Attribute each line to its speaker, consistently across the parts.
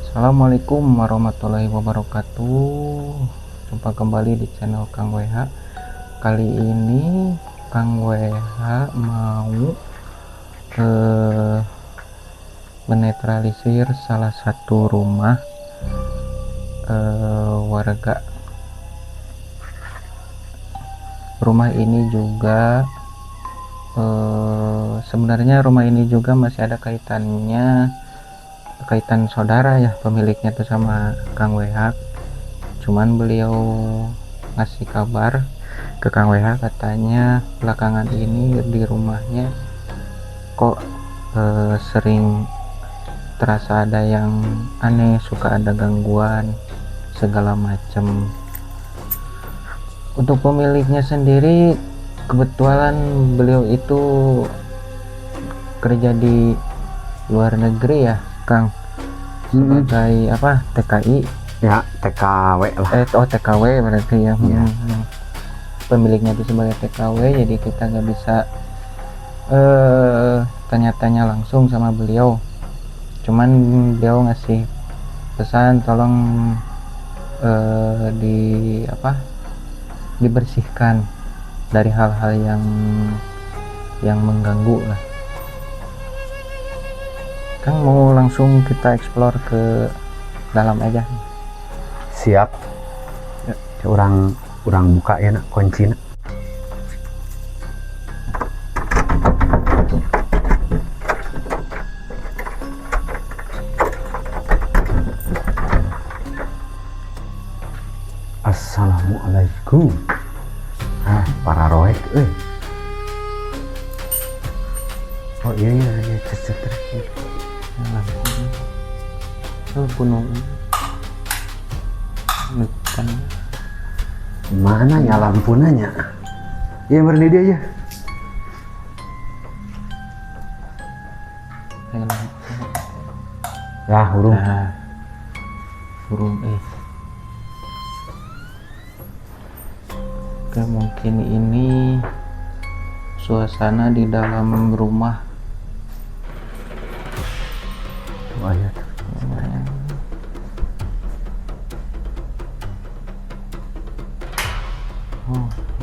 Speaker 1: Assalamualaikum warahmatullahi wabarakatuh. Jumpa kembali di channel Kang WH. Kali ini Kang WH mau menetralisir salah satu rumah warga. Rumah ini juga sebenarnya rumah ini juga masih ada kaitan saudara ya, pemiliknya tuh sama Kang WH. Cuman beliau ngasih kabar ke Kang WH, katanya belakangan ini di rumahnya kok sering terasa ada yang aneh, suka ada gangguan segala macam. Untuk pemiliknya sendiri, kebetulan beliau itu kerja di luar negeri ya Kang, sebagai apa, TKI
Speaker 2: ya, TKW lah.
Speaker 1: TKW berarti ya. Pemiliknya itu sebagai TKW, jadi kita nggak bisa tanya-tanya langsung sama beliau. Cuman beliau ngasih pesan tolong dibersihkan dari hal-hal yang mengganggu lah. Kang mau langsung kita explore ke dalam aja.
Speaker 2: Siap ya. Orang buka ya nak kunci nak. Assalamualaikum. Para roek oh iya cecer
Speaker 1: Bunuh
Speaker 2: mana ya lampu nanya ya, berani dia ya. Ya hurung
Speaker 1: Oke, mungkin ini suasana di dalam rumah.
Speaker 2: Tuh ayat
Speaker 1: Lumayan.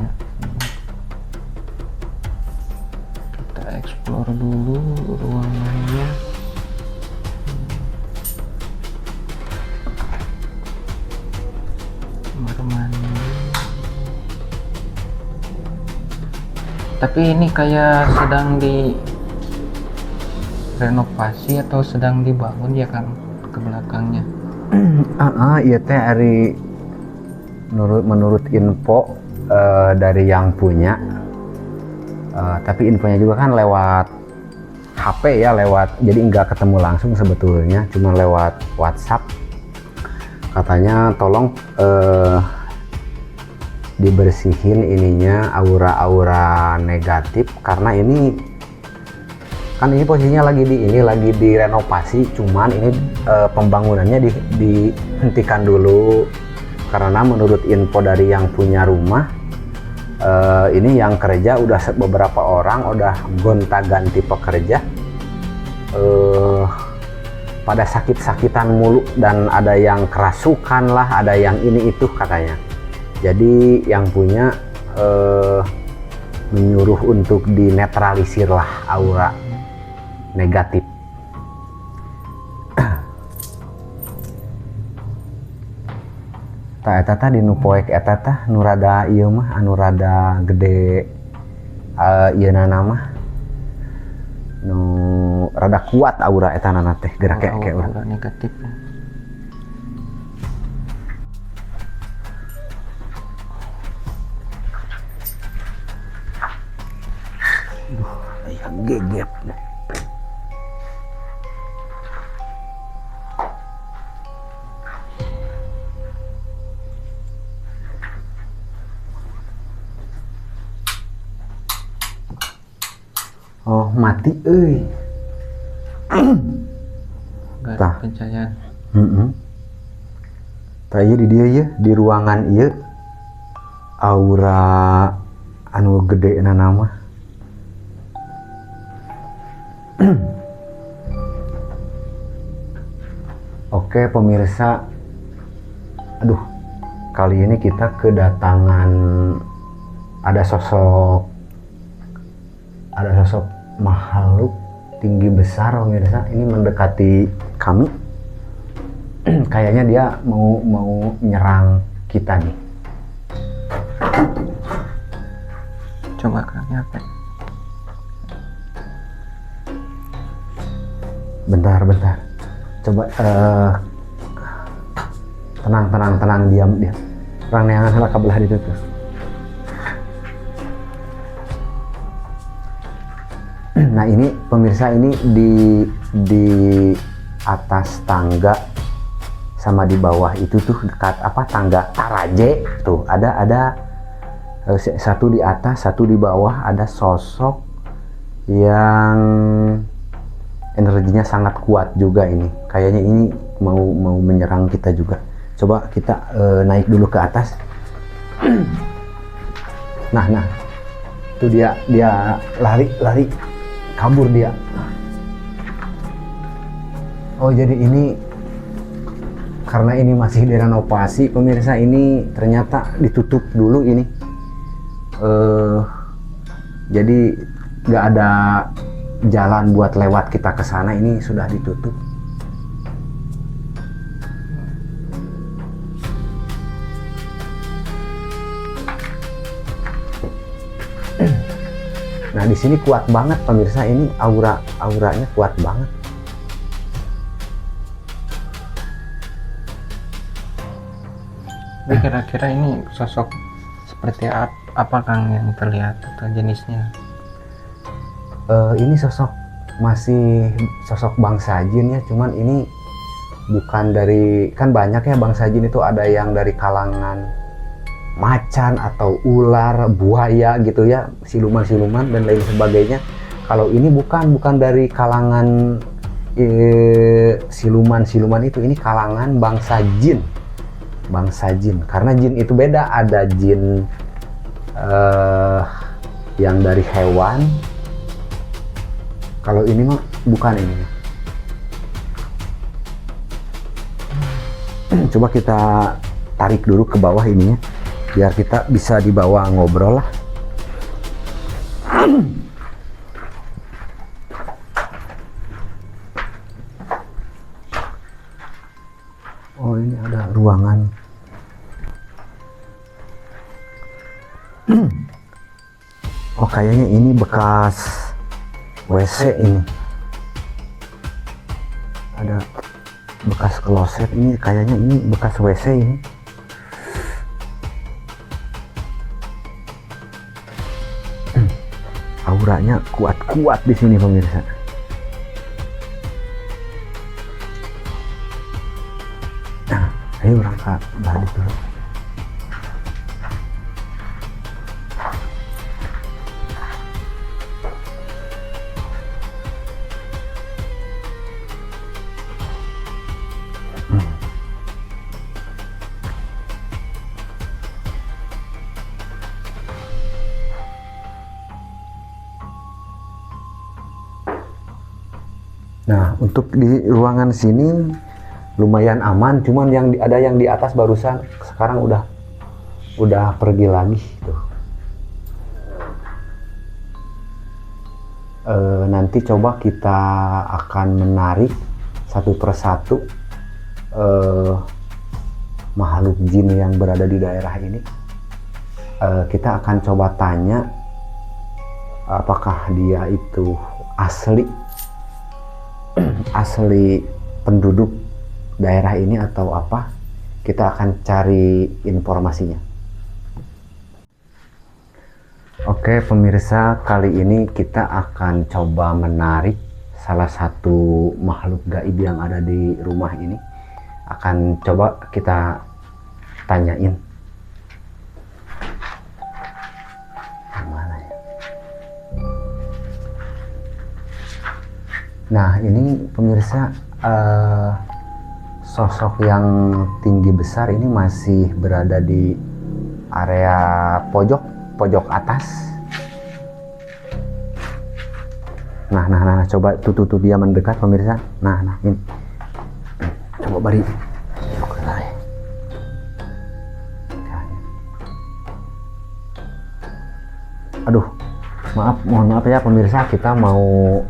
Speaker 1: Ya. Kita explore dulu ruangannya. Kamar mandi. Tapi ini kayak sedang di renovasi atau sedang dibangun ya Kang, ke belakangnya.
Speaker 2: iya teh hari menurut info dari yang punya, tapi infonya juga kan lewat HP ya, jadi nggak ketemu langsung sebetulnya, cuma lewat WhatsApp. Katanya tolong dibersihin ininya, aura-aura negatif, karena ini kan ini posisinya lagi direnovasi, cuman ini pembangunannya dihentikan dulu karena menurut info dari yang punya rumah, ini yang kerja udah beberapa orang udah gonta-ganti pekerja, pada sakit-sakitan mulu, dan ada yang kerasukan lah, ada yang ini itu katanya. Jadi yang punya menyuruh untuk dinetralisir lah aura negatif. Ta eta tah dinu poek eta tah nu rada ieu mah, anu rada gede ieuna mah nu rada kuat aura eta nana teh, gerak kayak
Speaker 1: aura negatif.
Speaker 2: Aya gegep. Oh mati euy.
Speaker 1: Gak ada pencahayaan.
Speaker 2: Tah ieu di dieu ya, di ruangan ieu aura anu gede nana mah. Oke pemirsa, aduh, kali ini kita kedatangan ada sosok makhluk tinggi besar pemirsa. Ini mendekati kami. Kayaknya dia mau nyerang kita nih.
Speaker 1: Coba Kang apa?
Speaker 2: Bentar. Coba tenang, diam dia. Orang neangan salah kabelah itu tuh. Nah ini pemirsa, ini di atas tangga sama di bawah itu tuh dekat apa tangga Taraje tuh ada satu di atas, satu di bawah, ada sosok yang energinya sangat kuat juga ini. Kayaknya ini mau menyerang kita juga. Coba kita naik dulu ke atas. Nah, itu dia lari, kabur dia. Oh jadi ini karena ini masih direnovasi pemirsa, ini ternyata ditutup dulu ini. Jadi nggak ada jalan buat lewat kita ke sana, ini sudah ditutup. Nah di sini kuat banget pemirsa, ini auranya kuat banget.
Speaker 1: Jadi kira-kira ini sosok seperti apa Kang yang terlihat atau jenisnya?
Speaker 2: Ini masih sosok bangsa jin ya, cuman ini bukan dari, kan banyak ya bangsa jin itu, ada yang dari kalangan macan atau ular, buaya gitu ya, siluman dan lain sebagainya. Kalau ini bukan dari kalangan siluman itu, ini kalangan bangsa jin. Karena jin itu beda, ada jin yang dari hewan. Kalau ini mah bukan ini. Coba kita tarik dulu ke bawah ininya, biar kita bisa dibawa ngobrol lah. Oh ini ada ruangan. Oh kayaknya ini bekas WC ini. Ada bekas kloset ini, kayaknya ini bekas WC ini. Auranya kuat di sini pemirsa. Nah, ayo berangkat balik dulu. Nah, untuk di ruangan sini lumayan aman, cuman ada yang di atas barusan sekarang udah pergi lagi tuh. Nanti coba kita akan menarik satu persatu makhluk jin yang berada di daerah ini. Kita akan coba tanya apakah dia itu asli penduduk daerah ini atau apa. Kita akan cari informasinya. Oke pemirsa, kali ini kita akan coba menarik salah satu makhluk gaib yang ada di rumah ini. Akan coba kita tanyain. Mana ya? Nah ini pemirsa, sosok yang tinggi besar ini masih berada di area pojok atas. Nah, coba tuh dia mendekat pemirsa. Nah, ini. Coba. coba bari. Aduh, mohon maaf ya pemirsa, kita mau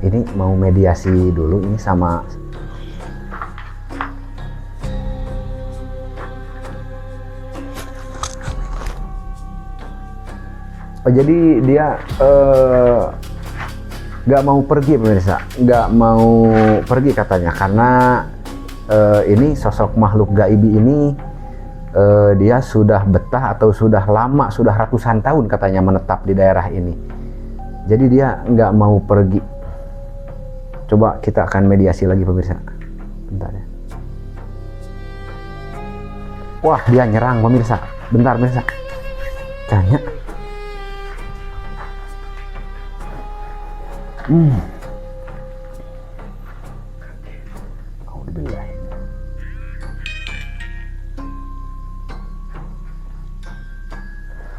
Speaker 2: mediasi dulu ini sama jadi dia nggak mau pergi pemirsa, nggak mau pergi katanya karena ini sosok makhluk gaibi ini dia sudah betah atau sudah lama, sudah ratusan tahun katanya menetap di daerah ini. Jadi dia nggak mau pergi. Coba kita akan mediasi lagi pemirsa. Bentar ya. Wah, dia nyerang pemirsa. Bentar pemirsa. Tanya.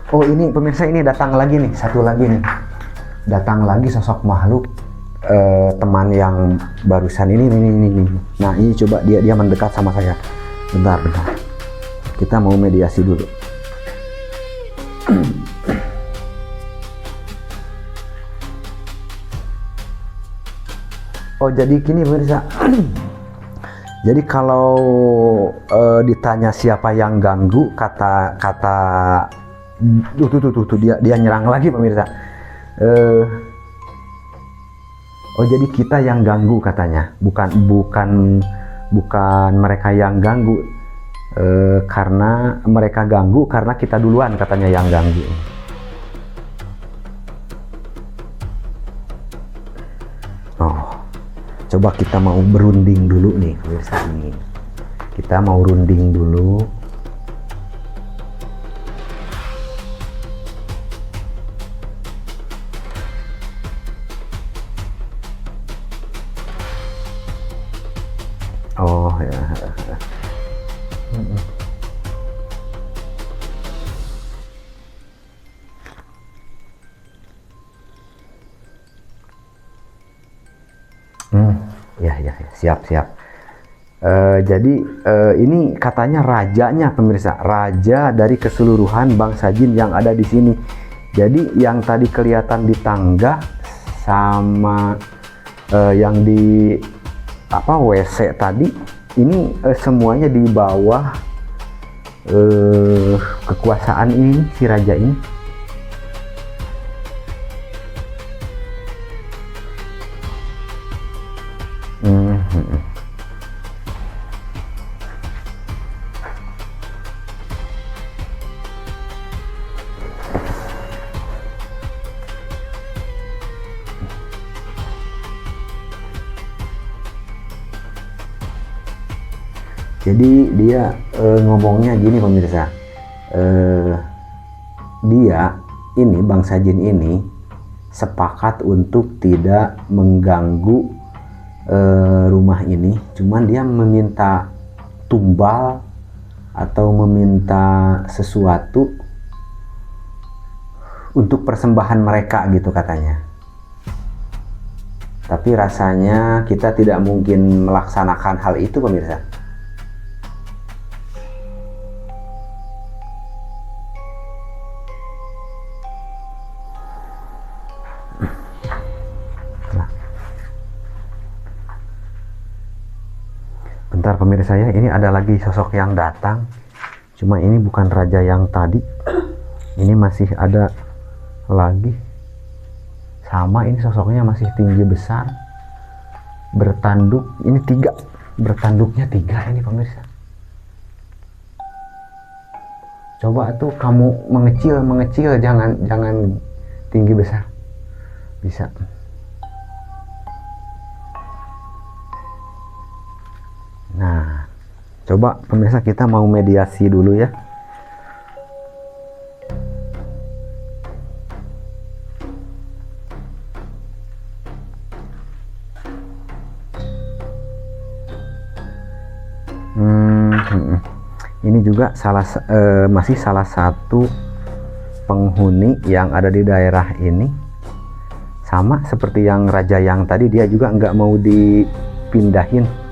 Speaker 2: Oh ini pemirsa, ini datang lagi nih, satu lagi nih, datang lagi sosok makhluk teman yang barusan ini. Nah ini coba dia mendekat sama saya. Bentar, kita mau mediasi dulu. Oh jadi gini pemirsa, jadi kalau ditanya siapa yang ganggu, kata tuh dia nyerang lagi pemirsa. Oh jadi kita yang ganggu katanya, bukan mereka yang ganggu, karena mereka ganggu karena kita duluan katanya yang ganggu. Oh, coba kita mau berunding dulu nih pemirsa ini. Kita mau runding dulu. Oh ya. Ya, siap. Jadi ini katanya rajanya pemirsa, raja dari keseluruhan bangsa jin yang ada di sini. Jadi yang tadi kelihatan di tangga sama yang di WC tadi, ini semuanya di bawah kekuasaan ini, si raja ini. Jadi dia ngomongnya gini pemirsa, dia ini bangsa jin ini sepakat untuk tidak mengganggu rumah ini, cuman dia meminta tumbal atau meminta sesuatu untuk persembahan mereka gitu katanya. Tapi rasanya kita tidak mungkin melaksanakan hal itu pemirsa. Bentar pemirsa ya, ini ada lagi sosok yang datang. Cuma ini bukan raja yang tadi. Ini masih ada lagi. Sama, ini sosoknya masih tinggi besar. Bertanduk, ini 3. Bertanduknya 3 ini pemirsa. Coba tuh kamu mengecil, jangan tinggi besar. Bisa. Nah, coba pemirsa kita mau mediasi dulu ya. Ini juga masih salah satu penghuni yang ada di daerah ini. Sama seperti yang raja yang tadi, dia juga nggak mau dipindahin.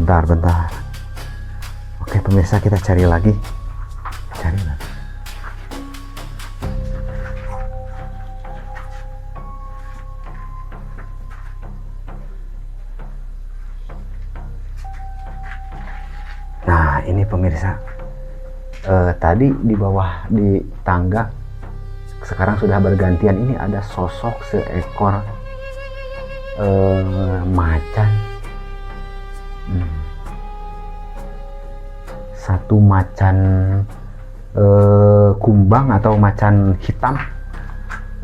Speaker 2: bentar. Oke pemirsa, kita cari lagi. Nah ini pemirsa, tadi di bawah di tangga sekarang sudah bergantian. Ini ada sosok seekor macan. Satu macan kumbang atau macan hitam.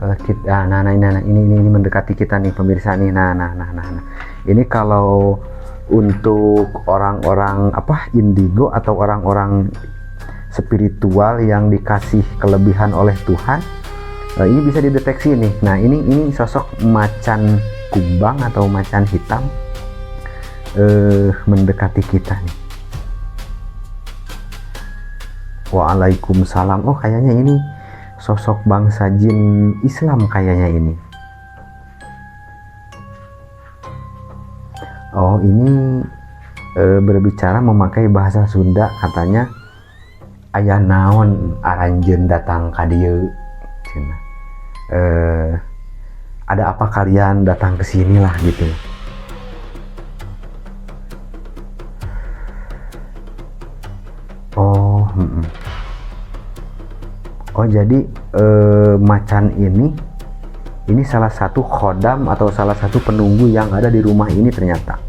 Speaker 2: Ini mendekati kita nih pemirsa nih. Nah. Ini kalau untuk orang-orang indigo atau orang-orang spiritual yang dikasih kelebihan oleh Tuhan, ini bisa dideteksi nih. Nah ini sosok macan kumbang atau macan hitam mendekati kita nih. Waalaikumsalam. Oh kayaknya ini sosok bangsa jin Islam kayaknya ini. Oh ini berbicara memakai bahasa Sunda, katanya aya naon aranjeun datang ka dieu. Ada apa kalian datang ke sini lah gitu. Oh jadi macan ini salah satu khodam atau salah satu penunggu yang ada di rumah ini ternyata,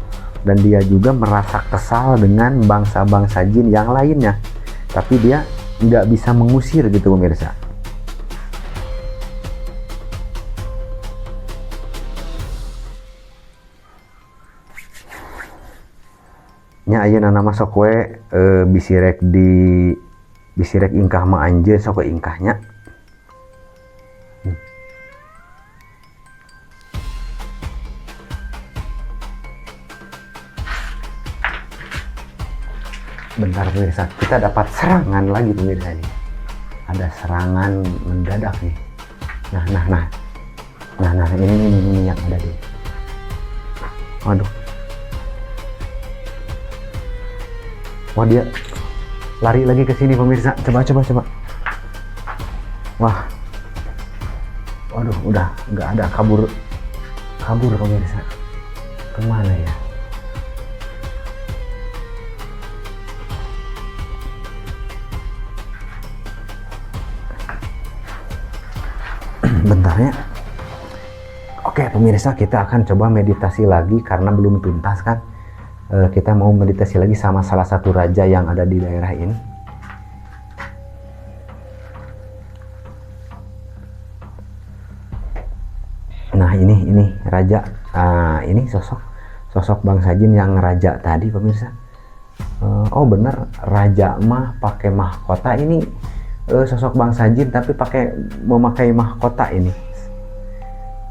Speaker 2: dan dia juga merasa kesal dengan bangsa-bangsa jin yang lainnya, tapi dia nggak bisa mengusir gitu pemirsa. Nya ayeuna nama sok we bisirek ingkah mah anjeun sok we ingkahnya. Bentar pemirsa, kita dapat serangan lagi pemirsa ini. Ada serangan mendadak nih. Nah ini yang ada di. Waduh. Wah dia lari lagi ke sini pemirsa. Coba. Wah. Waduh, udah nggak ada, kabur pemirsa. Kemana ya? Bentar ya. Oke pemirsa, kita akan coba meditasi lagi karena belum tuntas kan. Kita mau meditasi lagi sama salah satu raja yang ada di daerah ini. Nah ini raja. Ini sosok bangsa jin yang raja tadi pemirsa. Oh bener, raja mah pakai mahkota. Ini sosok bangsa jin tapi memakai mahkota ini.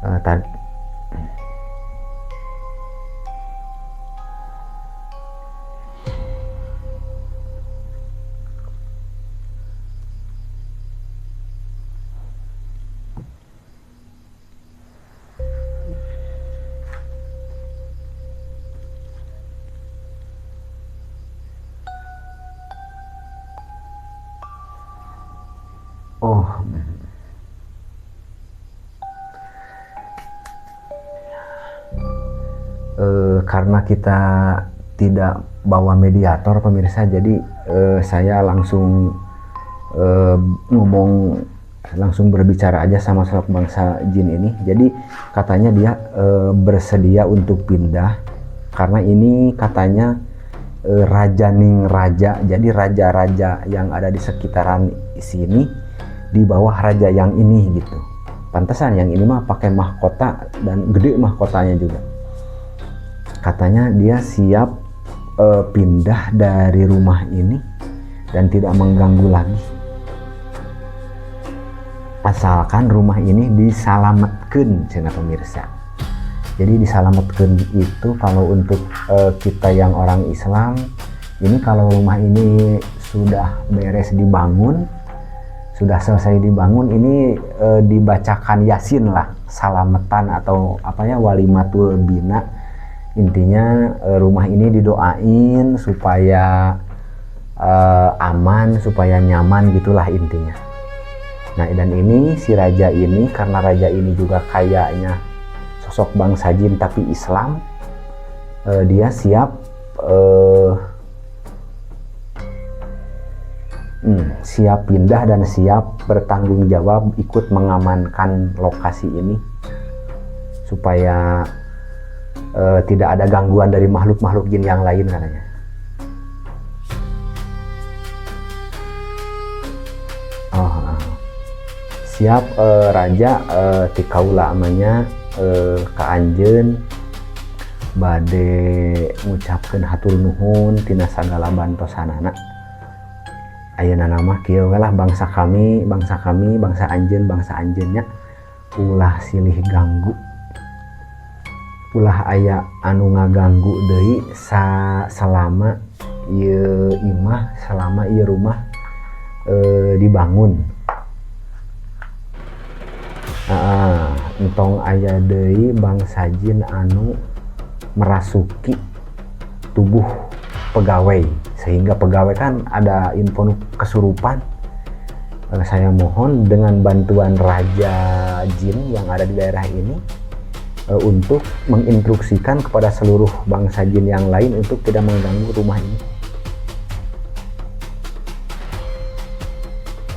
Speaker 2: Tadi. Oh, karena kita tidak bawa mediator pemirsa, jadi saya langsung langsung berbicara aja sama sosok bangsa jin ini. Jadi katanya dia bersedia untuk pindah karena ini katanya rajaning raja, jadi raja-raja yang ada di sekitaran sini di bawah raja yang ini gitu. Pantesan yang ini mah pakai mahkota dan gede mahkotanya juga. Katanya dia siap pindah dari rumah ini dan tidak mengganggu lagi. Asalkan rumah ini disalametkeun cenah pemirsa. Jadi disalametkeun itu kalau untuk kita yang orang Islam, ini kalau rumah ini sudah beres dibangun, sudah selesai dibangun, ini dibacakan Yasin lah, salametan atau walimatul bina. Intinya rumah ini didoain supaya aman, supaya nyaman gitulah intinya. Nah, dan ini si raja ini, karena raja ini juga kayaknya sosok bangsa jin tapi Islam, dia siap siap pindah dan siap bertanggung jawab ikut mengamankan lokasi ini supaya tidak ada gangguan dari makhluk-makhluk jin yang lain katanya. Siap raja tikaula amanya ka anjeun bade ngucapkeun hatur nuhun tina sagala bantosanana. Ayeuna nama kieu lah bangsa kami, bangsa anjeunnya ulah silih ganggu. Ulah aya anu ngaganggu deui selama ieu imah, selama ieu rumah dibangun. Entong aya deui bangsa jin anu merasuki tubuh pegawai, sehingga pegawai kan ada info kesurupan. Saya mohon dengan bantuan raja jin yang ada di daerah ini untuk menginstruksikan kepada seluruh bangsa jin yang lain untuk tidak mengganggu rumah ini.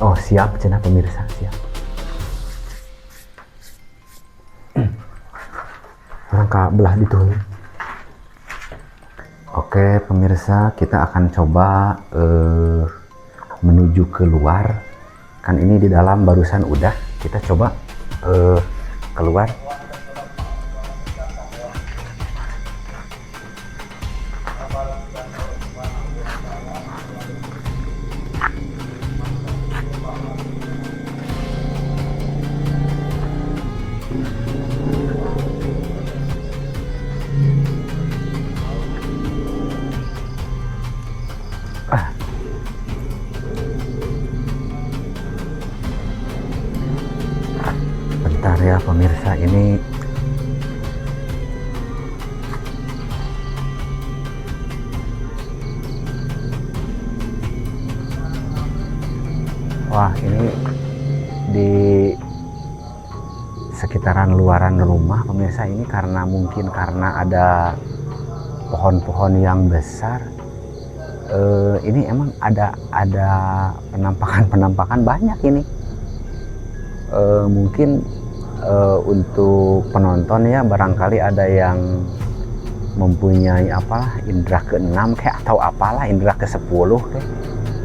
Speaker 2: Oh siap cenah pemirsa, siap. Rangka belah dituh. Oke pemirsa, kita akan coba menuju keluar. Kan ini di dalam barusan udah, kita coba keluar. Bentar ya pemirsa, ini wah, ini di sekitaran luaran rumah pemirsa ini, karena mungkin karena ada pohon-pohon yang besar, ini emang ada penampakan banyak ini. Mungkin untuk penonton ya, barangkali ada yang mempunyai apalah indera ke-6 kayak atau apalah indera ke-10 kayak.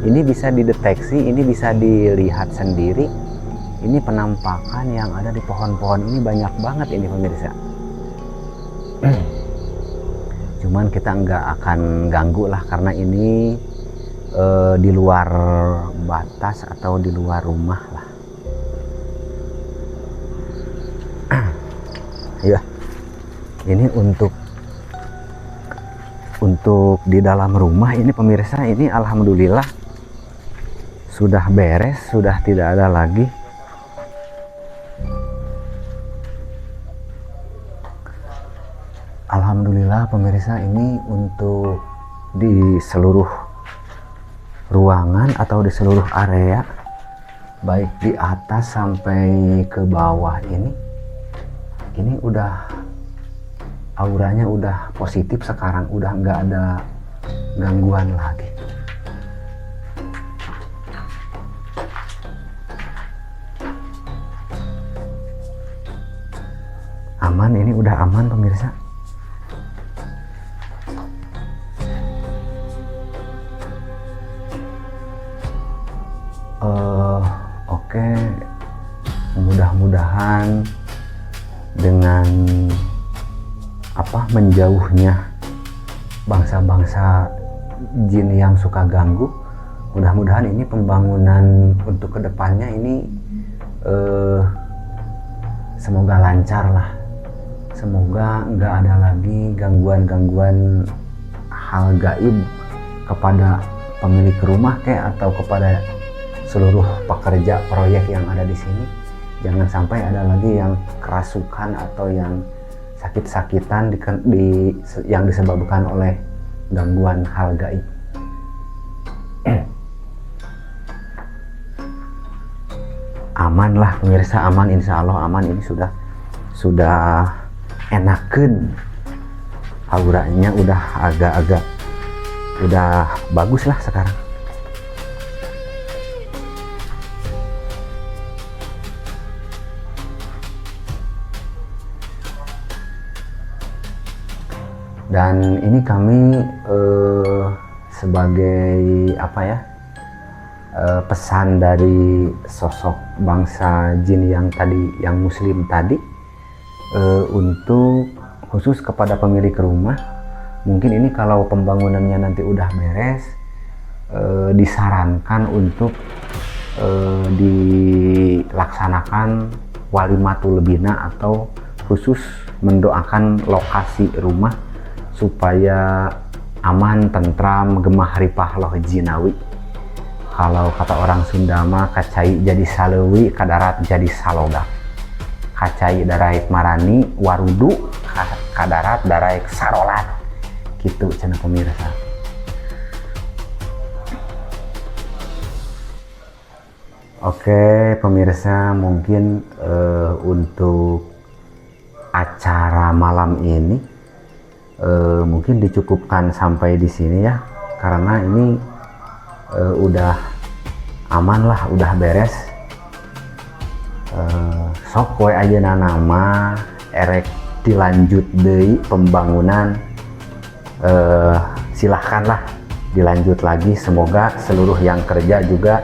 Speaker 2: Ini bisa dideteksi, ini bisa dilihat sendiri. Ini penampakan yang ada di pohon-pohon ini banyak banget ini pemirsa. Cuman kita nggak akan ganggu lah, karena ini di luar batas atau di luar rumah lah. Ya, ini untuk di dalam rumah ini pemirsa, ini alhamdulillah sudah beres, sudah tidak ada lagi. Alhamdulillah pemirsa, ini untuk di seluruh ruangan atau di seluruh area, baik di atas sampai ke bawah ini udah auranya udah positif sekarang, udah nggak ada gangguan lagi. Aman, ini udah aman pemirsa. Oke, mudah-mudahan dengan menjauhnya bangsa-bangsa jin yang suka ganggu, mudah-mudahan ini pembangunan untuk kedepannya ini semoga lancar lah, semoga nggak ada lagi gangguan-gangguan hal gaib kepada pemilik rumah kayak atau kepada seluruh pekerja proyek yang ada di sini. Jangan sampai ada lagi yang kerasukan atau yang sakit-sakitan yang disebabkan oleh gangguan hal gaib. Aman lah pemirsa, aman, insya Allah aman. Ini sudah enakeun, auranya udah agak-agak udah bagus lah sekarang. Dan ini kami sebagai apa ya, pesan dari sosok bangsa jin yang tadi, yang muslim tadi, untuk khusus kepada pemilik rumah. Mungkin ini kalau pembangunannya nanti udah beres, disarankan untuk dilaksanakan walimatul bina, atau khusus mendoakan lokasi rumah supaya aman, tentram, gemah ripah loh jinawi. Kalau kata orang Sunda mah kacai jadi salewi, kadarat jadi saloga. Kacai daraik marani warudu, kadarat daraik sarolat. Gitu cenah pemirsa. Oke pemirsa, mungkin untuk acara malam ini mungkin dicukupkan sampai di sini ya, karena ini udah aman lah, udah beres. Sok we ayeuna nama erek dilanjut deui pembangunan, silahkanlah dilanjut lagi. Semoga seluruh yang kerja juga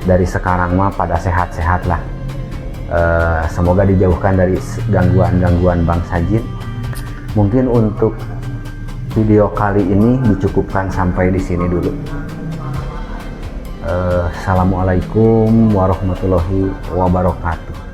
Speaker 2: dari sekarang mah pada sehat-sehat lah. Semoga dijauhkan dari gangguan-gangguan bangsa jin. Mungkin untuk video kali ini dicukupkan sampai di sini dulu. Assalamualaikum warahmatullahi wabarakatuh.